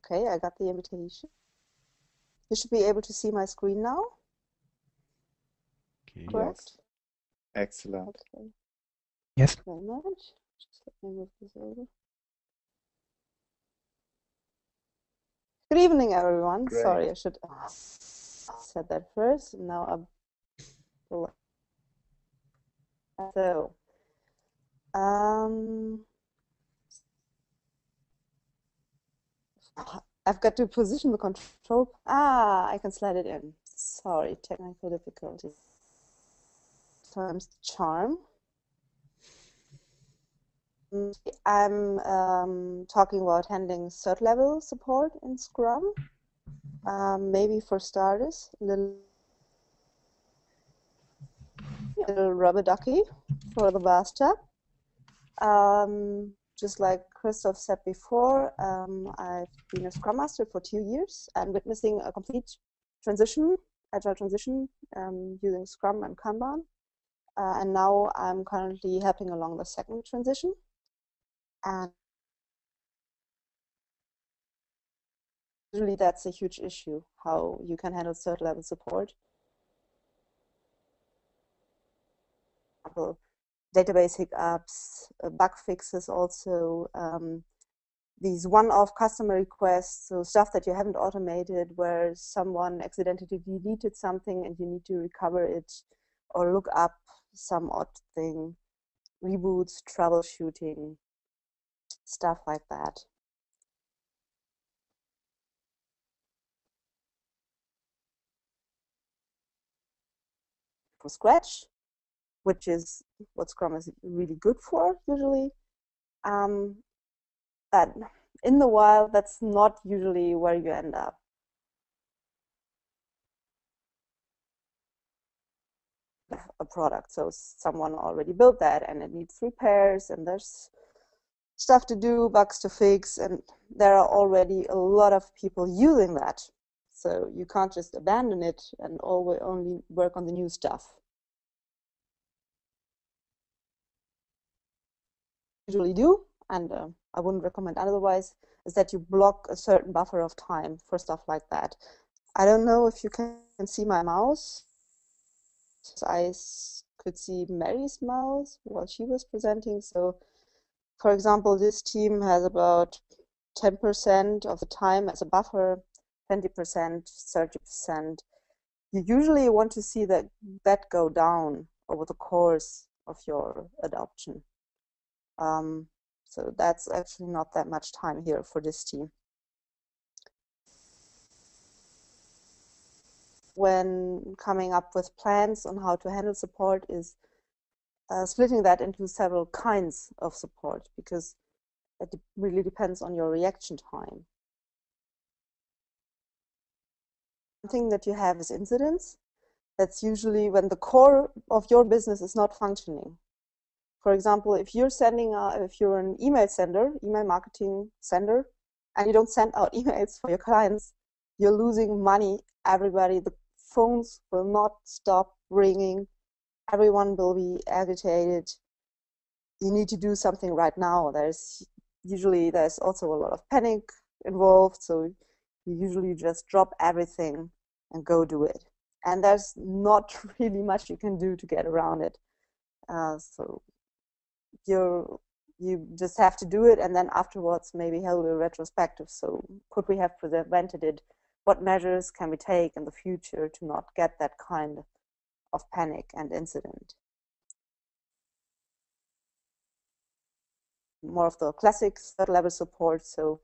Okay, I got the invitation. You should be able to see my screen now. Okay. Correct? Yes. Excellent. Okay. Yes. Very much. Just let me move this over. Good evening, everyone. Great. Sorry, I should have said that first. Now I'm so I've got to position the control. I can slide it in. Sorry, technical difficulty. Times the charm. I'm talking about handling third level support in Scrum. Maybe for starters, a little rubber ducky for the bathtub. Just like Christoph said before, I've been a Scrum Master for 2 years and witnessing a complete transition, agile transition, using Scrum and Kanban. And now I'm currently helping along the second transition. And usually that's a huge issue, how you can handle third level support. Database hiccups, bug fixes also, these one-off customer requests, so stuff that you haven't automated where someone accidentally deleted something and you need to recover it or look up some odd thing, reboots, troubleshooting, stuff like that. From scratch, which is what Scrum is really good for usually. But in the wild, that's not usually where you end up. A product, so someone already built that and it needs repairs and there's stuff to do, bugs to fix, and there are already a lot of people using that. So you can't just abandon it and always only work on the new stuff. Usually do, and I wouldn't recommend otherwise, is that you block a certain buffer of time for stuff like that. I don't know if you can see my mouse. I could see Mary's mouse while she was presenting. So, for example, this team has about 10% of the time as a buffer, 20%, 30%. You usually want to see that go down over the course of your adoption. So that's actually not that much time here for this team. When coming up with plans on how to handle support is splitting that into several kinds of support, because it really depends on your reaction time. One thing that you have is incidents. That's usually when the core of your business is not functioning. For example, if you're an email sender, email marketing sender, and you don't send out emails for your clients, you're losing money. Everybody, the phones will not stop ringing. Everyone will be agitated. You need to do something right now. There's also a lot of panic involved, so you usually just drop everything and go do it. And there's not really much you can do to get around it. So you just have to do it, and then afterwards maybe hold a retrospective. So could we have prevented it? What measures can we take in the future to not get that kind of panic and incident? More of the classic third level support. So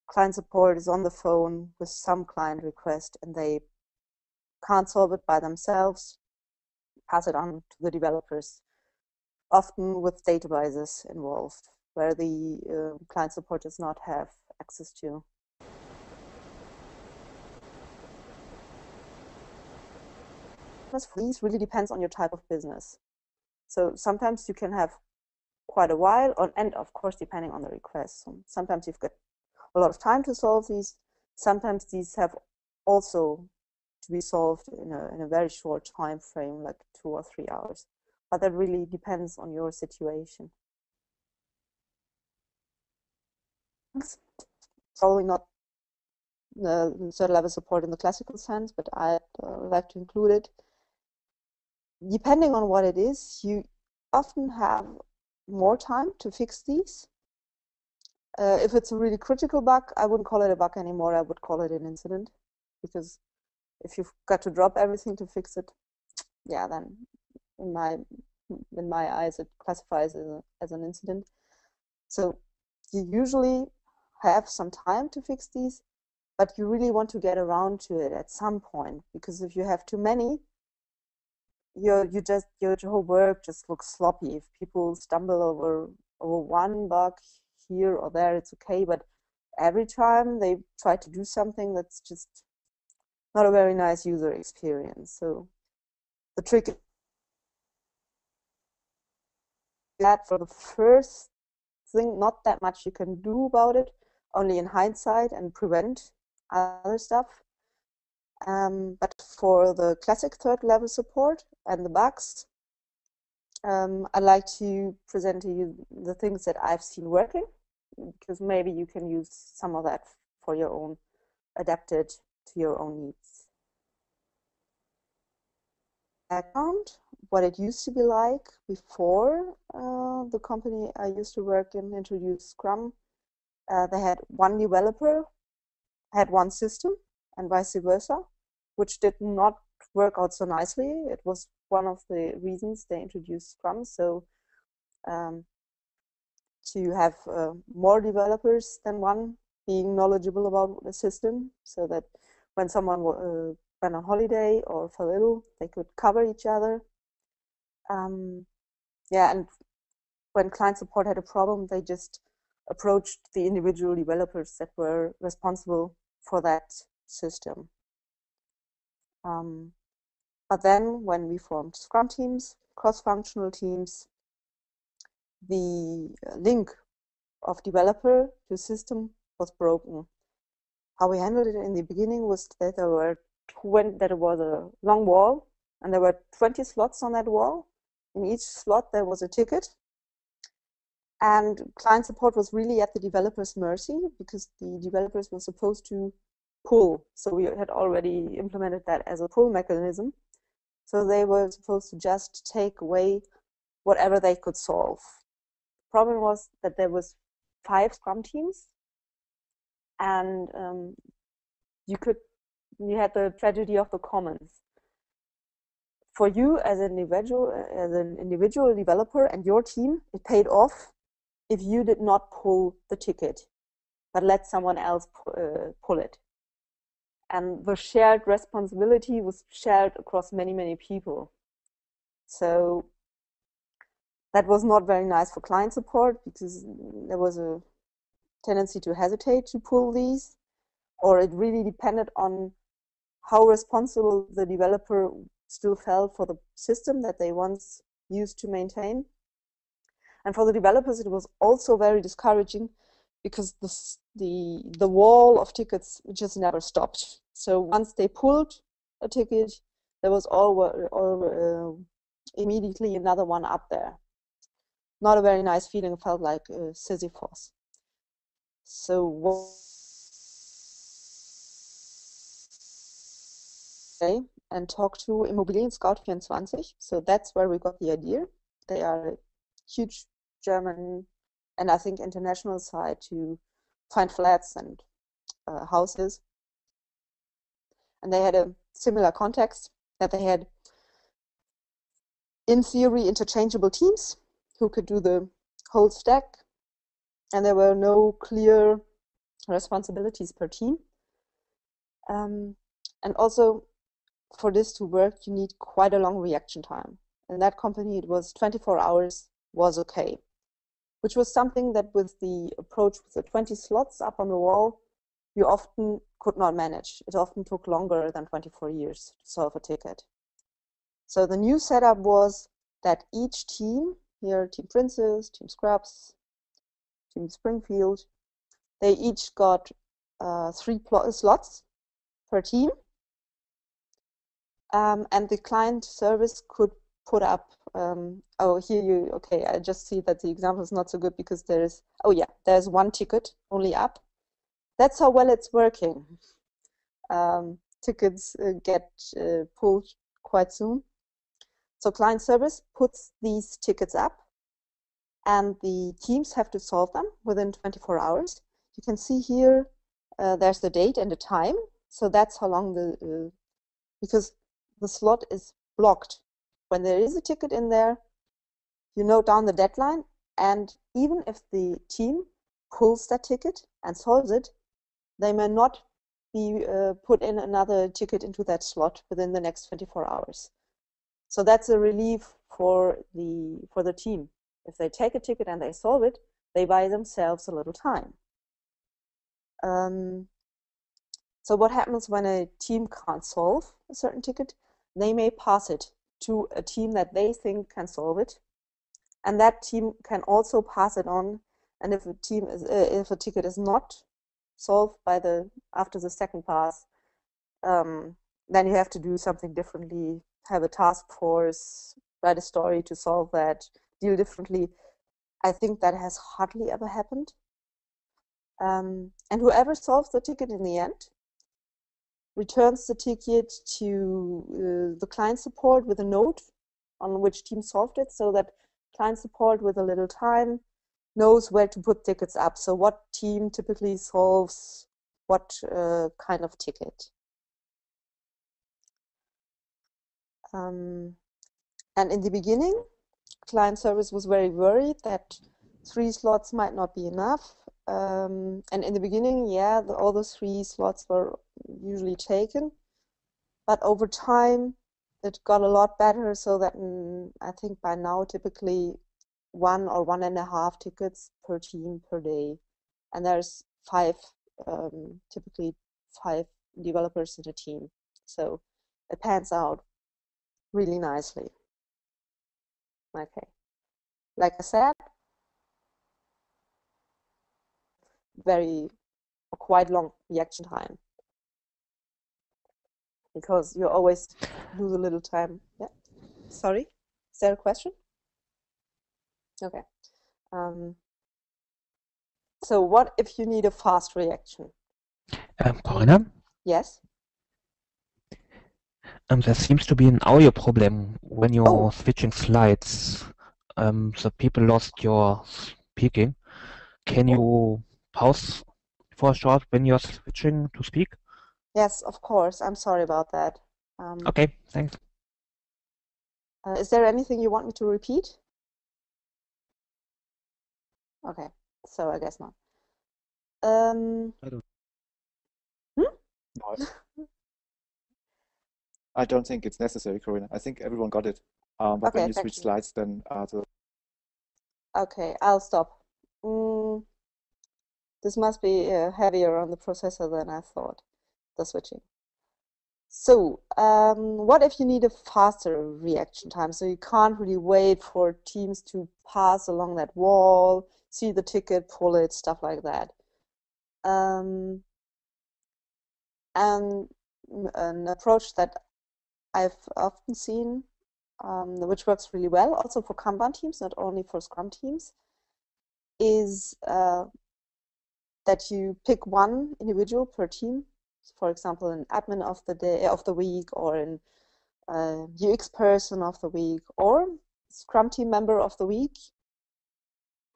client support is on the phone with some client request and they can't solve it by themselves, pass it on to the developers, often with databases involved where the client support does not have access to. These really depends on your type of business. So sometimes you can have quite a while, and of course depending on the request. So sometimes you've got a lot of time to solve these. Sometimes these have also to be solved in a very short time frame, like 2 or 3 hours. But that really depends on your situation. It's probably not third level support in the classical sense, but I like to include it. Depending on what it is, you often have more time to fix these. If it's a really critical bug, I wouldn't call it a bug anymore. I would call it an incident, because if you've got to drop everything to fix it, yeah, then in my eyes, it classifies as an incident. So you usually have some time to fix these, but you really want to get around to it at some point, because if you have too many, your whole work just looks sloppy. If people stumble over one bug here or there, it's okay, but every time they try to do something, that's just not a very nice user experience. So the trick is that for the first thing, not that much you can do about it, only in hindsight and prevent other stuff. But for the classic third level support and the bugs, I'd like to present to you the things that I've seen working, because maybe you can use some of that for your own, adapted to your own needs. Background, what it used to be like before the company I used to work in introduced Scrum. They had one developer, had one system, and vice versa, which did not work out so nicely. It was one of the reasons they introduced Scrum. So to have more developers than one being knowledgeable about the system, so that when someone went on holiday or fell ill, they could cover each other. Yeah, and when client support had a problem, they just approached the individual developers that were responsible for that system. But then when we formed Scrum teams, cross-functional teams, the link of developer to system was broken. How we handled it in the beginning was that there was a long wall, and there were 20 slots on that wall. In each slot there was a ticket, and client support was really at the developer's mercy, because the developers were supposed to pull. So we had already implemented that as a pull mechanism. So they were supposed to just take away whatever they could solve. The problem was that there was 5 Scrum teams, and you had the tragedy of the commons. For you as an individual developer and your team, it paid off if you did not pull the ticket, but let someone else pull it. And the shared responsibility was shared across many, many people. So that was not very nice for client support, because there was a tendency to hesitate to pull these, or it really depended on how responsible the developer still felt for the system that they once used to maintain. And for the developers, it was also very discouraging, because the wall of tickets just never stopped. So once they pulled a ticket, there was immediately another one up there. Not a very nice feeling. It felt like Sisyphus. So and talk to Immobilien Scout 24. So that's where we got the idea. They are a huge German and I think international site to find flats and houses. And they had a similar context, that they had, in theory, interchangeable teams who could do the whole stack, and there were no clear responsibilities per team. And also, for this to work, you need quite a long reaction time. In that company, it was 24 hours was okay, which was something that with the approach with the 20 slots up on the wall, you often could not manage. It often took longer than 24 years to solve a ticket. So the new setup was that each team, here Team Princess, Team Scrubs, Team Springfield, they each got 3 slots per team. And the client service could put up, I just see that the example is not so good, because there's one ticket only up. That's how well it's working. tickets get pulled quite soon. So client service puts these tickets up, and the teams have to solve them within 24 hours. You can see here there's the date and the time. So that's how long because the slot is blocked. When there is a ticket in there, you note down the deadline, and even if the team pulls that ticket and solves it, they may not be put in another ticket into that slot within the next 24 hours. So that's a relief for the team. If they take a ticket and they solve it, they buy themselves a little time. So what happens when a team can't solve a certain ticket? They may pass it to a team that they think can solve it, and that team can also pass it on. And if a ticket is not solved after the second pass, then you have to do something differently, have a task force, write a story to solve that, deal differently. I think that has hardly ever happened. And whoever solves the ticket in the end returns the ticket to the client support with a note on which team solved it, so that client support with a little time knows where to put tickets up. So what team typically solves what kind of ticket. And in the beginning, client service was very worried that 3 slots might not be enough. And in the beginning, yeah, all the 3 slots were usually taken. But over time, it got a lot better, so that I think by now, typically 1 or 1.5 tickets per team per day. And there's typically 5 developers in a team. So it pans out really nicely. Okay. Like I said, quite long reaction time, because you always lose a little time. Yeah. Sorry, is there a question? Okay. So what if you need a fast reaction? Corinna, Yes? there seems to be an audio problem when you're Oh, switching slides. The people lost your speaking. Can you pause for a short when you're switching to speak? yes, of course. I'm sorry about that. Okay, thanks. Is there anything you want me to repeat? Okay, so I guess not. I don't. Hmm? No, I don't think it's necessary, Corinna. I think everyone got it. But when Okay, you thank switch you. slides, then Okay, I'll stop. This must be heavier on the processor than I thought, the switching. So, what if you need a faster reaction time? So you can't really wait for teams to pass along that wall, see the ticket, pull it, stuff like that. And an approach that I've often seen, which works really well also for Kanban teams, not only for Scrum teams, is that you pick one individual per team. For example, an admin of the day of the week, or an UX person of the week, or Scrum team member of the week,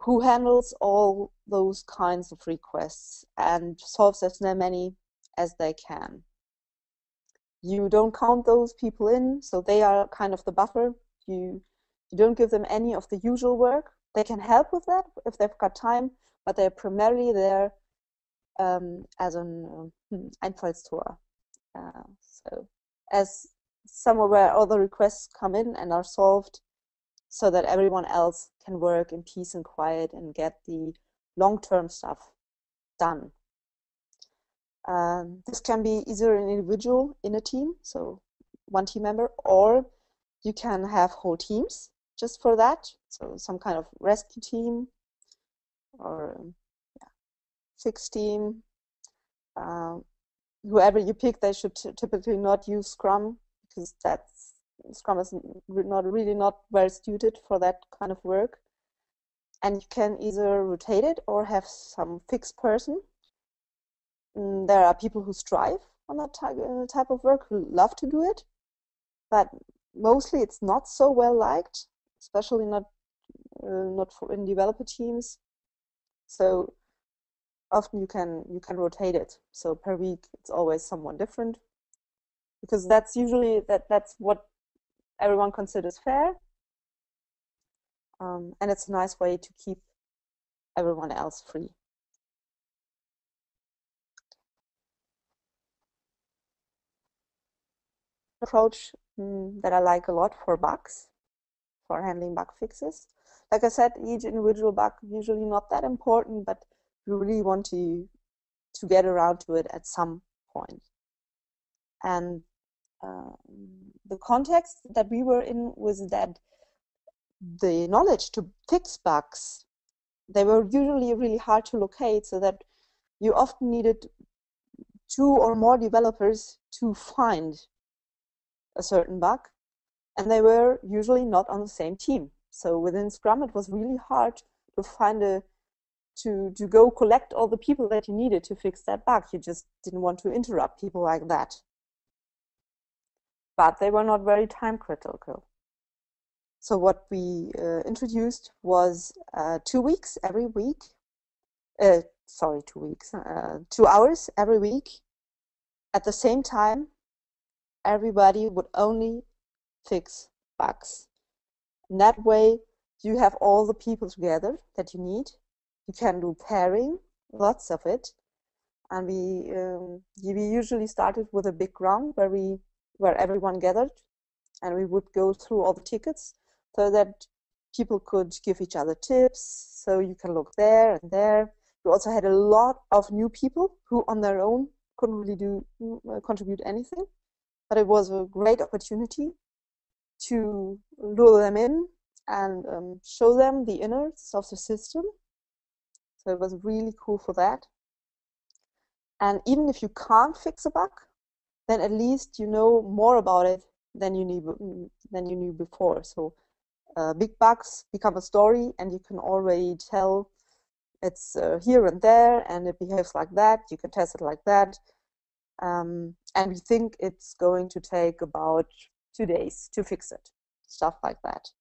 who handles all those kinds of requests and solves as many as they can. You don't count those people in, so they are kind of the buffer. You don't give them any of the usual work. They can help with that if they've got time, but they're primarily there as an Einfallstor. So as somewhere where all the requests come in and are solved, so that everyone else can work in peace and quiet and get the long-term stuff done. This can be either an individual in a team, so one team member, or you can have whole teams just for that. So some kind of rescue team or fix team. Whoever you pick, they should typically not use Scrum, because Scrum is not very suited for that kind of work. And you can either rotate it or have some fixed person. There are people who strive on that type of work who love to do it, but mostly it's not so well liked, especially not in developer teams. So often you can rotate it. So per week it's always someone different, because that's usually that's what everyone considers fair, and it's a nice way to keep everyone else free. Approach that I like a lot for bugs, for handling bug fixes. Like I said, each individual bug usually not that important, but you really want to get around to it at some point. And the context that we were in was that the knowledge to fix bugs, they were usually really hard to locate, so that you often needed 2 or more developers to find a certain bug, and they were usually not on the same team. So within Scrum, it was really hard to find to go collect all the people that you needed to fix that bug. You just didn't want to interrupt people like that. But they were not very time critical. So what we introduced was 2 weeks every week. 2 weeks, 2 hours every week. At the same time, everybody would only fix bugs. In that way, you have all the people together that you need. You can do pairing, lots of it. And we usually started with a big round where everyone gathered, and we would go through all the tickets so that people could give each other tips. So you can look there and there. We also had a lot of new people who on their own couldn't really contribute anything, but it was a great opportunity to lure them in and show them the innards of the system. So it was really cool for that. And even if you can't fix a bug, then at least you know more about it than you knew before. So big bugs become a story, and you can already tell it's here and there, and it behaves like that. You can test it like that. And we think it's going to take about 2 days to fix it, stuff like that.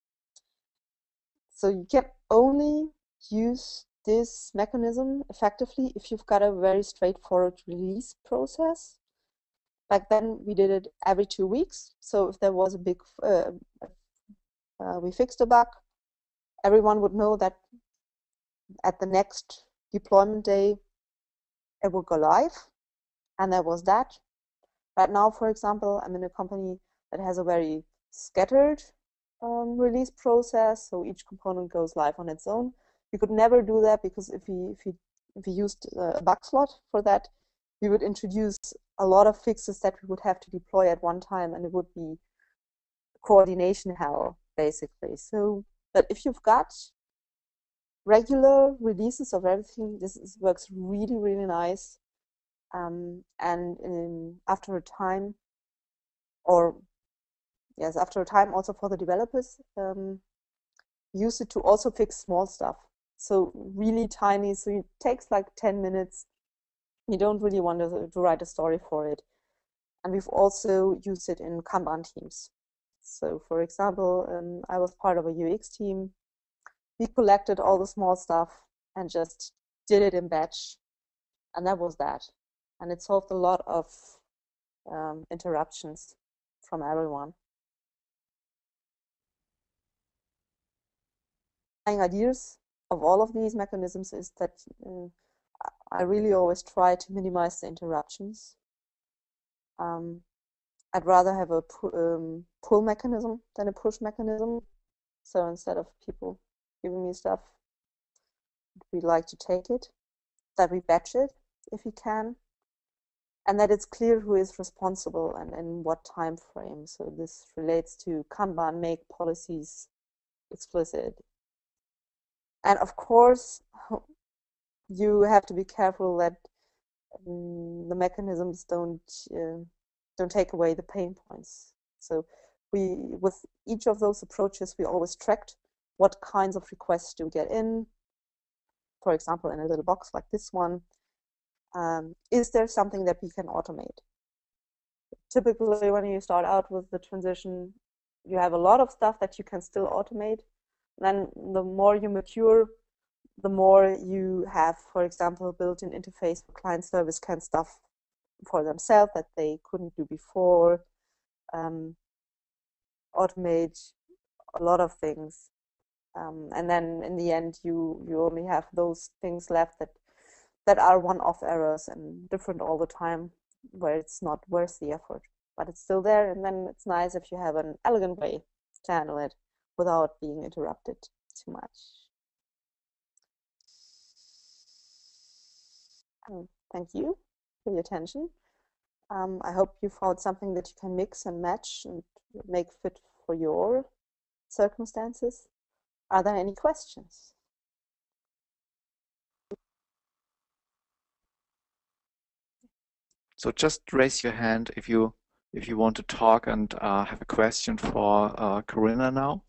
So you can only use this mechanism effectively if you've got a very straightforward release process. Back then, we did it every 2 weeks. So if there was a big, we fixed a bug, everyone would know that at the next deployment day, it would go live. And that was that. Right now, for example, I'm in a company that has a very scattered release process. So each component goes live on its own. We could never do that, because if we used a bug slot for that, we would introduce a lot of fixes that we would have to deploy at one time, and it would be coordination hell, basically. So, but if you've got regular releases of everything, works really, really nice. And after a time, after a time, also for the developers, use it to also fix small stuff. So really tiny, so it takes like 10 minutes. You don't really want to write a story for it. And we've also used it in Kanban teams. So for example, I was part of a UX team. We collected all the small stuff and just did it in batch. And that was that. And it solved a lot of interruptions from everyone. Ideas of all of these mechanisms is that I really always try to minimize the interruptions. I'd rather have a pull mechanism than a push mechanism. So instead of people giving me stuff, we like to take it, that we batch it if we can, and that it's clear who is responsible and in what time frame. So this relates to Kanban, make policies explicit. And of course, you have to be careful that the mechanisms don't take away the pain points. So with each of those approaches, we always tracked what kinds of requests do we get in. For example, in a little box like this one, is there something that we can automate? typically when you start out with the transition, you have a lot of stuff that you can still automate. Then the more you mature, the more you have, for example, built-in interface for client service kind of stuff for themselves that they couldn't do before. Automate a lot of things. And then in the end, you only have those things left that are one-off errors and different all the time, where it's not worth the effort. But it's still there, and then it's nice if you have an elegant way to handle it without being interrupted too much. Thank you for your attention. I hope you found something that you can mix and match and make fit for your circumstances. Are there any questions? So just raise your hand if you want to talk and have a question for Corinna now.